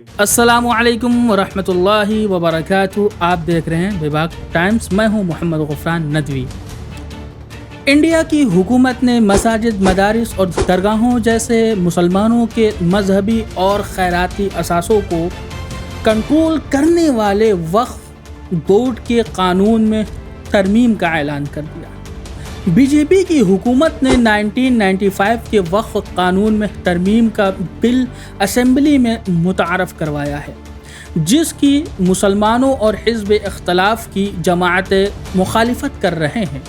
السلام علیکم ورحمۃ اللہ وبرکاتہ. آپ دیکھ رہے ہیں وباگ ٹائمز. میں ہوں محمد غفران ندوی. انڈیا کی حکومت نے مساجد، مدارس اور درگاہوں جیسے مسلمانوں کے مذہبی اور خیراتی اثاثوں کو کنٹرول کرنے والے وقف بورڈ کے قانون میں ترمیم کا اعلان کر دیا. بی جے پی کی حکومت نے 1995 کے وقف قانون میں ترمیم کا بل اسمبلی میں متعارف کروایا ہے، جس کی مسلمانوں اور حزب اختلاف کی جماعتیں مخالفت کر رہے ہیں.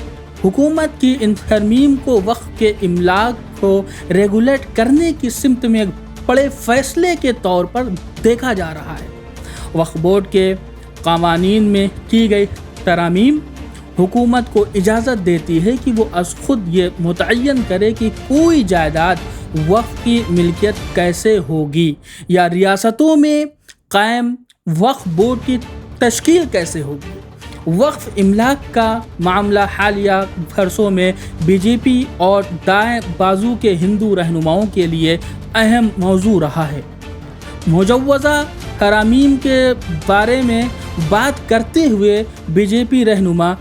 حکومت کی ان ترمیم کو وقف کے املاک کو ریگولیٹ کرنے کی سمت میں بڑے فیصلے کے طور پر دیکھا جا رہا ہے. وقف بورڈ کے قوانین میں کی گئی ترامیم حکومت کو اجازت دیتی ہے کہ وہ از خود یہ متعین کرے کہ کوئی جائیداد وقف کی ملکیت کیسے ہوگی یا ریاستوں میں قائم وقف بورڈ کی تشکیل کیسے ہوگی. وقف املاک کا معاملہ حالیہ برسوں میں بی جے پی اور دائیں بازو کے ہندو رہنماؤں کے لیے اہم موضوع رہا ہے. مجوزہ ترامیم کے بارے میں بات کرتے ہوئے بی جے پی رہنما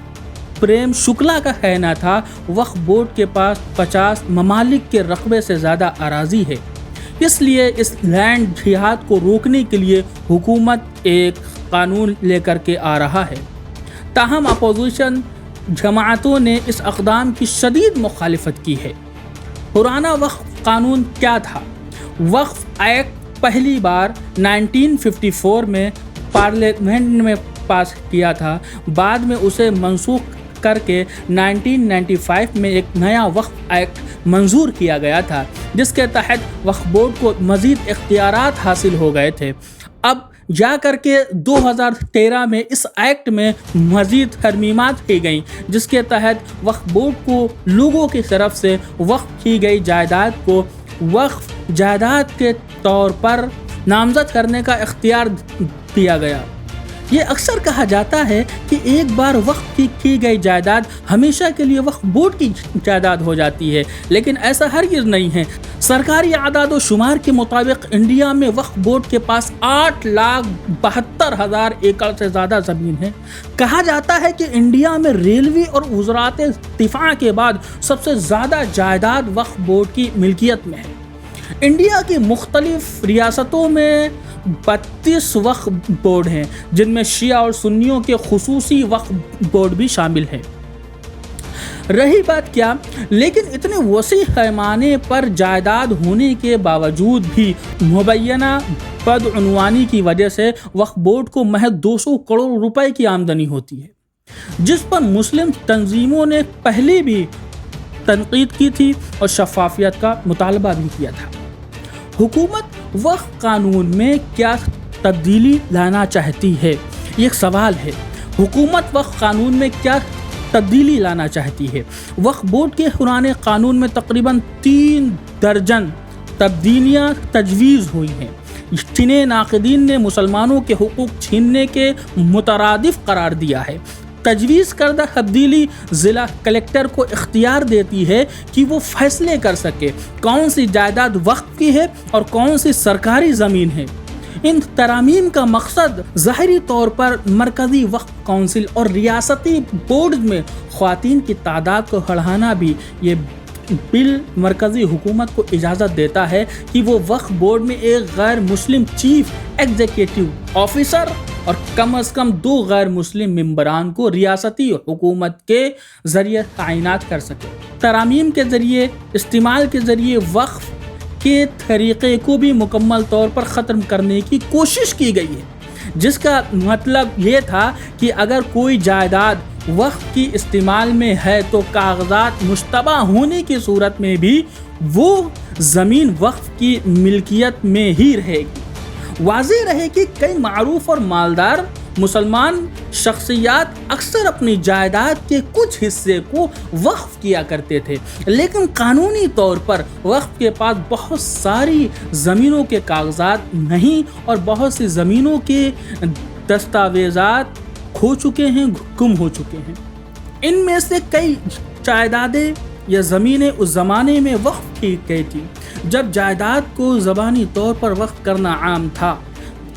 پریم شکلا کا کہنا تھا، وقف بورڈ کے پاس 50 ممالک کے رقبے سے زیادہ اراضی ہے، اس لیے اس لینڈ جہاد کو روکنے کے لیے حکومت ایک قانون لے کر کے آ رہا ہے. تاہم اپوزیشن جماعتوں نے اس اقدام کی شدید مخالفت کی ہے. پرانا وقف قانون کیا تھا؟ وقف ایکٹ پہلی بار 1954 میں پارلیمنٹ میں پاس کیا تھا، بعد میں اسے منسوخ کر کے 1995 میں ایک نیا وقف ایکٹ منظور کیا گیا تھا، جس کے تحت وقف بورڈ کو مزید اختیارات حاصل ہو گئے تھے. اب جا کر کے 2013 میں اس ایکٹ میں مزید ترمیمات کی گئیں، جس کے تحت وقف بورڈ کو لوگوں کی طرف سے وقف کی گئی جائیداد کو وقف جائیداد کے طور پر نامزد کرنے کا اختیار دیا گیا. یہ اکثر کہا جاتا ہے کہ ایک بار وقف کی گئی جائیداد ہمیشہ کے لیے وقف بورڈ کی جائیداد ہو جاتی ہے، لیکن ایسا ہرگز نہیں ہے. سرکاری اعداد و شمار کے مطابق انڈیا میں وقف بورڈ کے پاس 8,72,000 ایکڑ سے زیادہ زمین ہے. کہا جاتا ہے کہ انڈیا میں ریلوے اور وزارت دفاع کے بعد سب سے زیادہ جائیداد وقف بورڈ کی ملکیت میں ہے. انڈیا کی مختلف ریاستوں میں 32 وقف بورڈ ہیں، جن میں شیعہ اور سنیوں کے خصوصی وقف بورڈ بھی شامل ہیں. رہی بات کیا، لیکن اتنے وسیع پیمانے پر جائیداد ہونے کے باوجود بھی مبینہ بدعنوانی کی وجہ سے وقف بورڈ کو محض 200 کروڑ روپے کی آمدنی ہوتی ہے، جس پر مسلم تنظیموں نے پہلے بھی تنقید کی تھی اور شفافیت کا مطالبہ بھی کیا تھا. حکومت وقف قانون میں کیا تبدیلی لانا چاہتی ہے؟ یہ ایک سوال ہے. حکومت وقف قانون میں کیا تبدیلی لانا چاہتی ہے؟ وقف بورڈ کے پرانے قانون میں تقریباً 3 درجن تبدیلیاں تجویز ہوئی ہیں، جنہیں ناقدین نے مسلمانوں کے حقوق چھیننے کے مترادف قرار دیا ہے. تجویز کردہ تبدیلی ضلع کلکٹر کو اختیار دیتی ہے کہ وہ فیصلے کر سکے کون سی جائیداد وقف کی ہے اور کون سی سرکاری زمین ہے. ان ترامیم کا مقصد ظاہری طور پر مرکزی وقف کونسل اور ریاستی بورڈز میں خواتین کی تعداد کو بڑھانا بھی. یہ بل مرکزی حکومت کو اجازت دیتا ہے کہ وہ وقف بورڈ میں ایک غیر مسلم چیف ایگزیکٹو آفیسر اور کم از کم 2 غیر مسلم ممبران کو ریاستی حکومت کے ذریعے تعینات کر سکے. ترامیم کے ذریعے استعمال کے ذریعے وقف کے طریقے کو بھی مکمل طور پر ختم کرنے کی کوشش کی گئی ہے، جس کا مطلب یہ تھا کہ اگر کوئی جائیداد وقف کی استعمال میں ہے تو کاغذات مشتبہ ہونے کی صورت میں بھی وہ زمین وقف کی ملکیت میں ہی رہے گی. واضح رہے کہ کئی معروف اور مالدار مسلمان شخصیات اکثر اپنی جائیداد کے کچھ حصے کو وقف کیا کرتے تھے، لیکن قانونی طور پر وقف کے پاس بہت ساری زمینوں کے کاغذات نہیں اور بہت سی زمینوں کے دستاویزات کھو چکے ہیں، گم ہو چکے ہیں. ان میں سے کئی جائیدادیں یا زمینیں اس زمانے میں وقف کی گئی تھی جب جائیداد کو زبانی طور پر وقف کرنا عام تھا.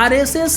RSS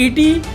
ET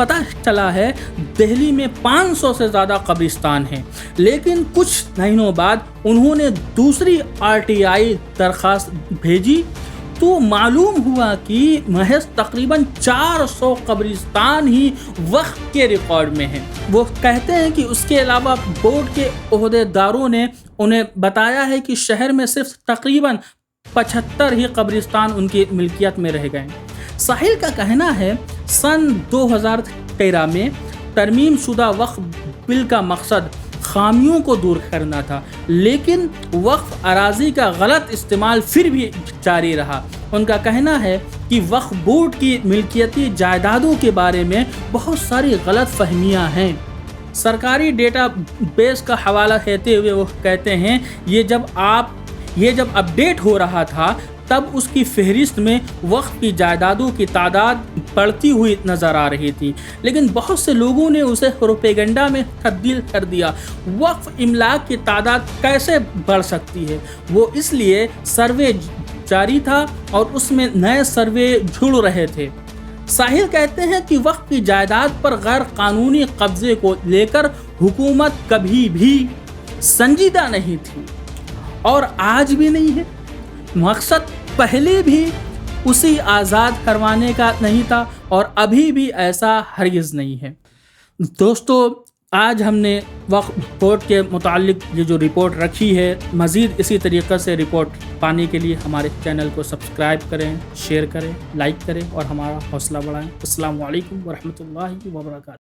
پتہ چلا ہے دہلی میں 500 سے زیادہ قبرستان ہیں، لیکن کچھ مہینوں بعد انہوں نے دوسری RTI درخواست بھیجی تو معلوم ہوا کہ محض تقریباً 400 قبرستان ہی وقف کے ریکارڈ میں ہیں۔ وہ کہتے ہیں کہ اس کے علاوہ بورڈ کے عہدیداروں نے انہیں بتایا ہے کہ شہر میں صرف تقریباً 75 ہی قبرستان ان کی ملکیت میں رہ گئے۔ ساحل کا کہنا ہے سن 2013 میں ترمیم شدہ وقف بل کا مقصد خامیوں کو دور کرنا تھا، لیکن وقف اراضی کا غلط استعمال پھر بھی جاری رہا۔ ان کا کہنا ہے کہ وقف بورڈ کی ملکیتی جائیدادوں کے بارے میں بہت ساری غلط فہمیاں ہیں۔ سرکاری ڈیٹا بیس کا حوالہ دیتے ہوئے وہ کہتے ہیں یہ جب اپڈیٹ ہو رہا تھا تب اس کی فہرست میں وقف کی جائیدادوں کی تعداد بڑھتی ہوئی نظر آ رہی تھی، لیکن بہت سے لوگوں نے اسے پروپیگنڈا میں تبدیل کر دیا۔ وقف املاک کی تعداد کیسے بڑھ سکتی ہے؟ وہ اس لیے سروے جاری تھا اور اس میں نئے سروے جڑ رہے تھے۔ ساحل کہتے ہیں کہ وقف کی جائیداد پر غیر قانونی قبضے کو لے کر حکومت کبھی بھی سنجیدہ نہیں تھی اور آج بھی نہیں ہے۔ مقصد پہلے بھی اسی آزاد کروانے کا نہیں تھا اور ابھی بھی ایسا ہرگز نہیں ہے۔ دوستو، آج ہم نے وقف بورڈ کے متعلق یہ جو رپورٹ رکھی ہے، مزید اسی طریقے سے رپورٹ پانے کے لیے ہمارے چینل کو سبسکرائب کریں، شیئر کریں، لائک کریں اور ہمارا حوصلہ بڑھائیں۔ السلام علیکم ورحمۃ اللہ وبرکاتہ۔